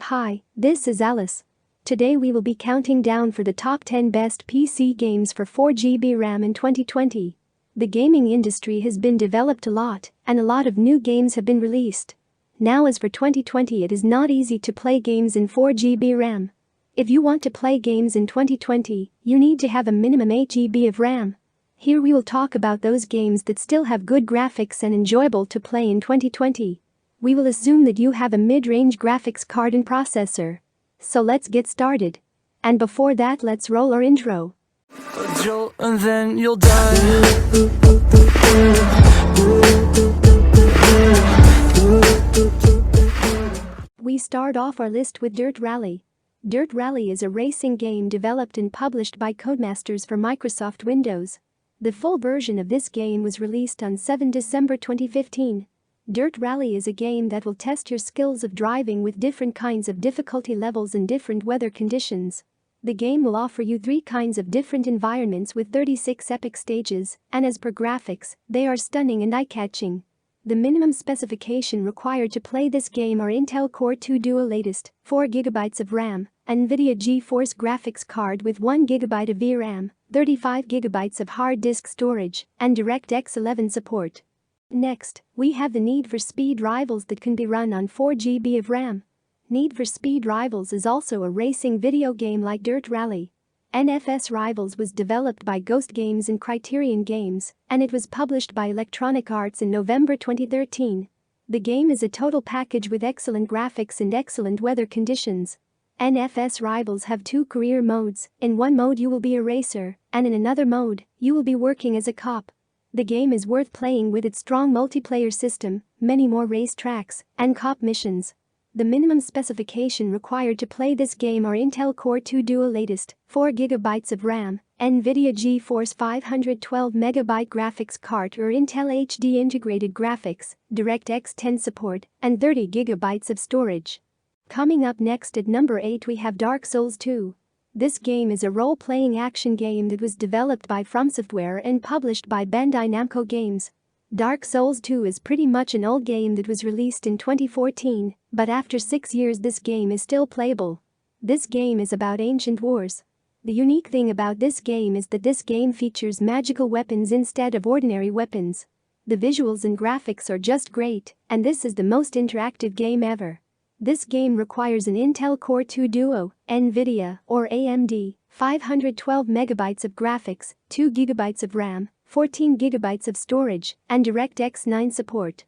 Hi, this is Alice. Today we will be counting down for the top 10 best PC games for 4GB RAM in 2020. The gaming industry has been developed a lot, and a lot of new games have been released. Now as for 2020, it is not easy to play games in 4GB RAM. If you want to play games in 2020, you need to have a minimum 8GB of RAM. Here we will talk about those games that still have good graphics and enjoyable to play in 2020. We will assume that you have a mid-range graphics card and processor. So let's get started. And before that, let's roll our intro. A jolt and then you'll die. We start off our list with Dirt Rally. Dirt Rally is a racing game developed and published by Codemasters for Microsoft Windows. The full version of this game was released on 7 December 2015. Dirt Rally is a game that will test your skills of driving with different kinds of difficulty levels and different weather conditions. The game will offer you 3 kinds of different environments with 36 epic stages, and as per graphics, they are stunning and eye-catching. The minimum specification required to play this game are Intel Core 2 Duo latest, 4GB of RAM, NVIDIA GeForce graphics card with 1GB of VRAM, 35GB of hard disk storage, and DirectX 11 support. Next, we have the Need for Speed Rivals that can be run on 4GB of RAM. Need for Speed Rivals is also a racing video game like Dirt Rally. NFS Rivals was developed by Ghost Games and Criterion Games, and it was published by Electronic Arts in November 2013. The game is a total package with excellent graphics and excellent weather conditions. NFS Rivals have 2 career modes. In one mode you will be a racer, and in another mode, you will be working as a cop. The game is worth playing with its strong multiplayer system, many more race tracks, and cop missions. The minimum specification required to play this game are Intel Core 2 Duo latest, 4GB of RAM, NVIDIA GeForce 512MB graphics card or Intel HD integrated graphics, DirectX 10 support, and 30GB of storage. Coming up next at number 8 we have Dark Souls 2. This game is a role-playing action game that was developed by From Software and published by Bandai Namco Games. Dark Souls 2 is pretty much an old game that was released in 2014, but after 6 years this game is still playable. This game is about ancient wars. The unique thing about this game is that this game features magical weapons instead of ordinary weapons. The visuals and graphics are just great, and this is the most interactive game ever. This game requires an Intel Core 2 Duo, NVIDIA, or AMD, 512MB of graphics, 2GB of RAM, 14GB of storage, and DirectX 9 support.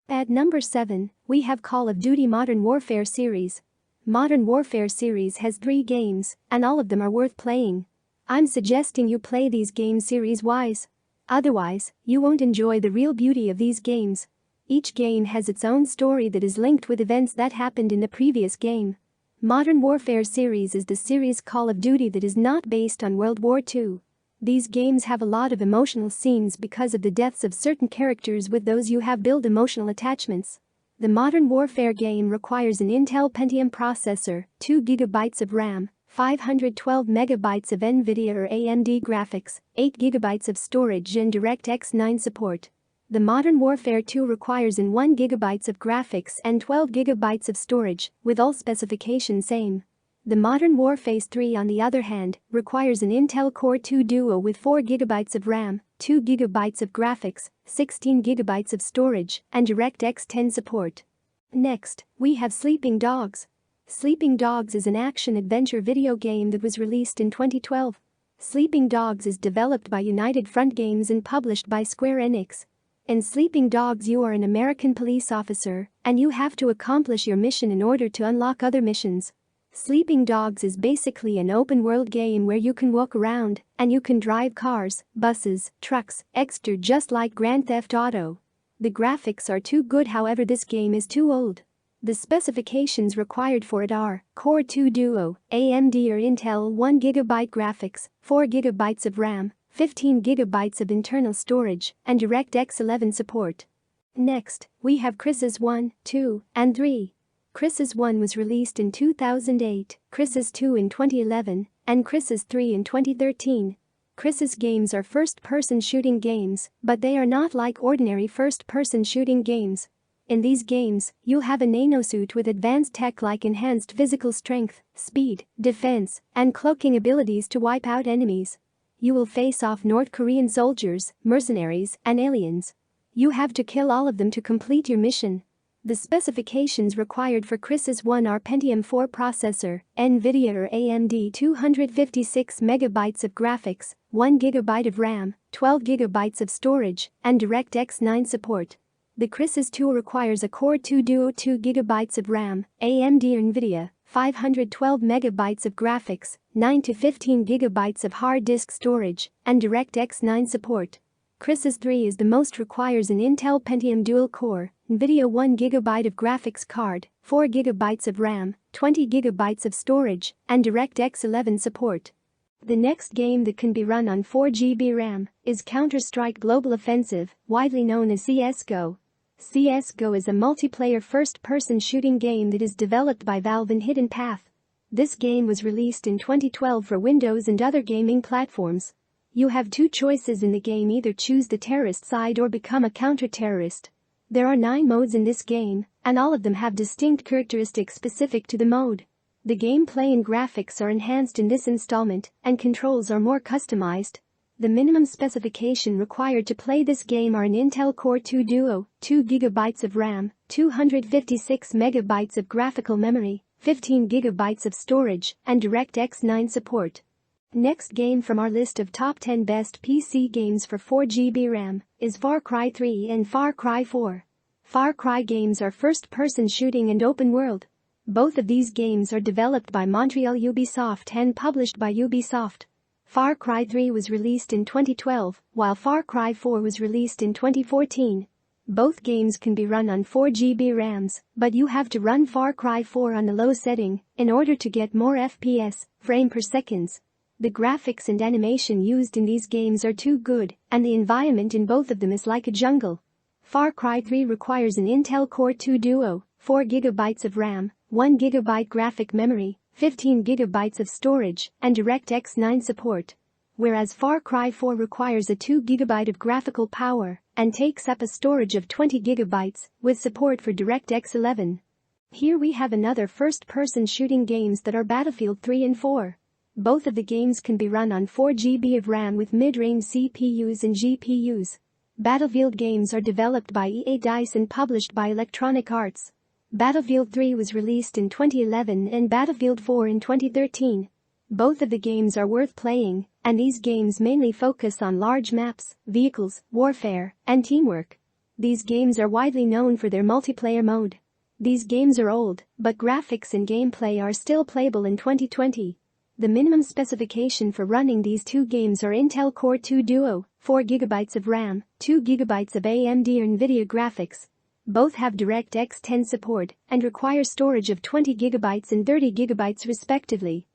At number 7, we have Call of Duty Modern Warfare series. Modern Warfare series has 3 games, and all of them are worth playing. I'm suggesting you play these games series-wise. Otherwise, you won't enjoy the real beauty of these games. Each game has its own story that is linked with events that happened in the previous game. Modern Warfare series is the series Call of Duty that is not based on World War II. These games have a lot of emotional scenes because of the deaths of certain characters with those you have built emotional attachments. The Modern Warfare game requires an Intel Pentium processor, 2GB of RAM, 512MB of NVIDIA or AMD graphics, 8GB of storage and DirectX 9 support. The Modern Warfare 2 requires 1GB of graphics and 12GB of storage, with all specifications same. The Modern Warfare 3 on the other hand, requires an Intel Core 2 Duo with 4GB of RAM, 2GB of graphics, 16GB of storage, and DirectX 10 support. Next, we have Sleeping Dogs. Sleeping Dogs is an action-adventure video game that was released in 2012. Sleeping Dogs is developed by United Front Games and published by Square Enix. In Sleeping Dogs you are an American police officer, and you have to accomplish your mission in order to unlock other missions. Sleeping Dogs is basically an open-world game where you can walk around, and you can drive cars, buses, trucks, etc. just like Grand Theft Auto. The graphics are too good, however this game is too old. The specifications required for it are Core 2 Duo, AMD or Intel 1GB graphics, 4GB of RAM, 15GB of internal storage, and DirectX 11 support. Next, we have Crysis 1, 2, and 3. Crysis 1 was released in 2008, Crysis 2 in 2011, and Crysis 3 in 2013. Crysis games are first-person shooting games, but they are not like ordinary first-person shooting games. In these games, you'll have a nanosuit with advanced tech like enhanced physical strength, speed, defense, and cloaking abilities to wipe out enemies. You will face off North Korean soldiers, mercenaries, and aliens. You have to kill all of them to complete your mission. The specifications required for Crysis 1 are Pentium 4 processor, NVIDIA or AMD 256MB of graphics, 1GB of RAM, 12GB of storage, and DirectX 9 support. The Crysis 2 requires a Core 2 Duo 2GB of RAM, AMD or NVIDIA, 512MB of graphics, 9 to 15GB of hard disk storage, and DirectX 9 support. Crysis 3 is the most requires an Intel Pentium dual-core, NVIDIA 1GB of graphics card, 4GB of RAM, 20GB of storage, and DirectX 11 support. The next game that can be run on 4GB RAM is Counter-Strike Global Offensive, widely known as CSGO. CSGO is a multiplayer first-person shooting game that is developed by Valve and Hidden Path. This game was released in 2012 for Windows and other gaming platforms. You have two choices in the game: either choose the terrorist side or become a counter-terrorist. There are 9 modes in this game, and all of them have distinct characteristics specific to the mode. The gameplay and graphics are enhanced in this installment, and controls are more customized. The minimum specification required to play this game are an Intel Core 2 Duo, 2GB of RAM, 256MB of graphical memory, 15GB of storage, and DirectX 9 support. Next game from our list of top 10 best PC games for 4GB RAM is Far Cry 3 and Far Cry 4. Far Cry games are first-person shooting and open world. Both of these games are developed by Montreal Ubisoft and published by Ubisoft. Far Cry 3 was released in 2012, while Far Cry 4 was released in 2014. Both games can be run on 4GB RAMs, but you have to run Far Cry 4 on the low setting in order to get more FPS, frame per seconds. The graphics and animation used in these games are too good, and the environment in both of them is like a jungle. Far Cry 3 requires an Intel Core 2 Duo, 4GB of RAM, 1GB graphic memory, 15GB of storage, and DirectX 9 support. Whereas Far Cry 4 requires a 2GB of graphical power and takes up a storage of 20GB with support for DirectX 11. Here we have another first-person shooting games that are Battlefield 3 and 4. Both of the games can be run on 4GB of RAM with mid-range CPUs and GPUs. Battlefield games are developed by EA DICE and published by Electronic Arts. Battlefield 3 was released in 2011 and Battlefield 4 in 2013. Both of the games are worth playing, and these games mainly focus on large maps, vehicles, warfare, and teamwork. These games are widely known for their multiplayer mode. These games are old, but graphics and gameplay are still playable in 2020. The minimum specification for running these two games are Intel Core 2 Duo, 4GB of RAM, 2GB of AMD or NVIDIA graphics. Both have DirectX 10 support and require storage of 20GB and 30GB respectively.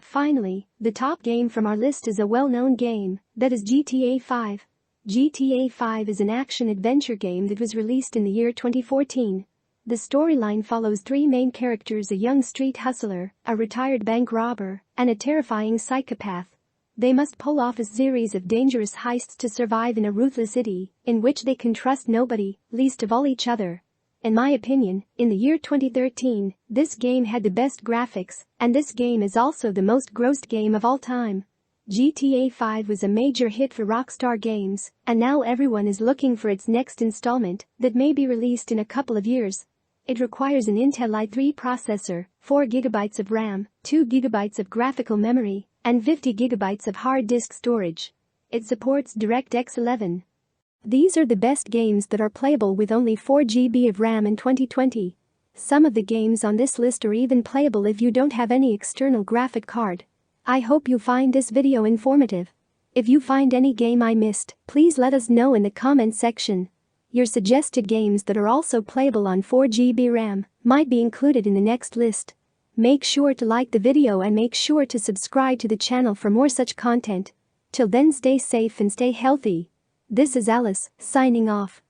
Finally, the top game from our list is a well-known game, that is GTA 5. GTA 5 is an action-adventure game that was released in the year 2014. The storyline follows 3 main characters: a young street hustler, a retired bank robber, and a terrifying psychopath. They must pull off a series of dangerous heists to survive in a ruthless city, in which they can trust nobody, least of all each other. In my opinion, in the year 2013, this game had the best graphics, and this game is also the most grossed game of all time. GTA 5 was a major hit for Rockstar Games, and now everyone is looking for its next installment that may be released in a couple of years. It requires an Intel i3 processor, 4GB of RAM, 2GB of graphical memory, and 50GB of hard disk storage. It supports DirectX 11. These are the best games that are playable with only 4GB of RAM in 2020. Some of the games on this list are even playable if you don't have any external graphic card. I hope you find this video informative. If you find any game I missed, please let us know in the comment section. Your suggested games that are also playable on 4GB RAM might be included in the next list. Make sure to like the video and make sure to subscribe to the channel for more such content. Till then, stay safe and stay healthy. This is Alice, signing off.